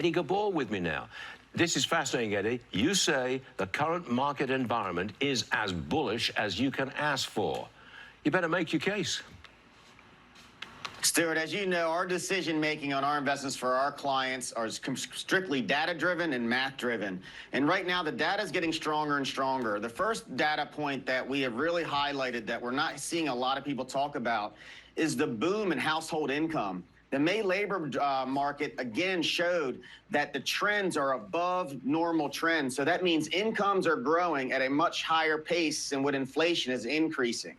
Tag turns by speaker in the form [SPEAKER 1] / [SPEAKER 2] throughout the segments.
[SPEAKER 1] Eddie Ghabour with me now. This is fascinating, Eddie. You say the current market environment is as bullish as you can ask for. You better make your case.
[SPEAKER 2] Stuart, as you know, our decision-making on our investments for our clients are strictly data-driven and math-driven. And right now, the data is getting stronger and stronger. The first data point that we have really highlighted that we're not seeing a lot of people talk about is the boom in household income. The May labor market again showed that the trends are above normal trends. So that means incomes are growing at a much higher pace than what inflation is increasing.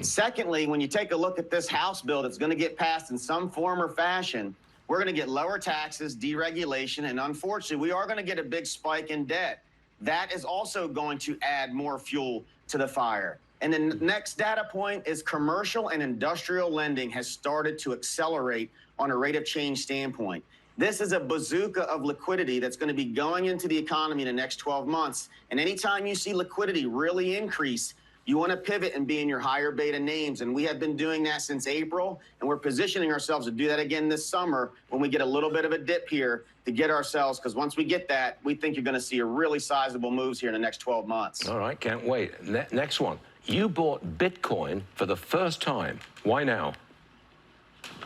[SPEAKER 2] Secondly, when you take a look at this House bill that's going to get passed in some form or fashion, we're going to get lower taxes, deregulation, and unfortunately, we are going to get a big spike in debt. That is also going to add more fuel to the fire. And then the next data point is commercial and industrial lending has started to accelerate on a rate of change standpoint. This is a bazooka of liquidity that's going to be going into the economy in the next 12 months. And anytime you see liquidity really increase, you want to pivot and be in your higher beta names. And we have been doing that since April, and we're positioning ourselves to do that again this summer when we get a little bit of a dip here to get ourselves, because once we get that, we think you're going to see a really sizable moves here in the next 12 months.
[SPEAKER 1] All right, can't wait. Next one. You bought Bitcoin for the first time. Why now?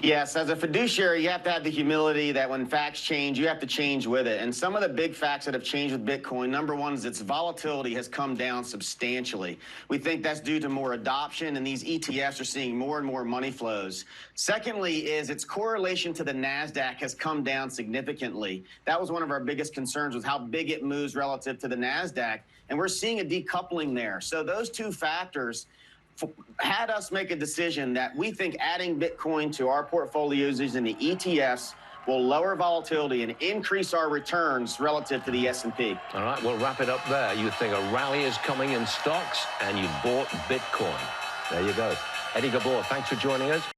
[SPEAKER 2] Yes, as a fiduciary, you have to have the humility that when facts change, you have to change with it. And some of the big facts that have changed with Bitcoin, number one is its volatility has come down substantially. We think that's due to more adoption, and these ETFs are seeing more and more money flows. Secondly is its correlation to the NASDAQ has come down significantly. That was one of our biggest concerns, was how big it moves relative to the NASDAQ, and we're seeing a decoupling there. So those two factors had us make a decision that we think adding Bitcoin to our portfolios using the ETFs will lower volatility and increase our returns relative to the S&P.
[SPEAKER 1] All right, we'll wrap it up there. You think a rally is coming in stocks, and you bought Bitcoin. There you go. Eddie Ghabour, thanks for joining us.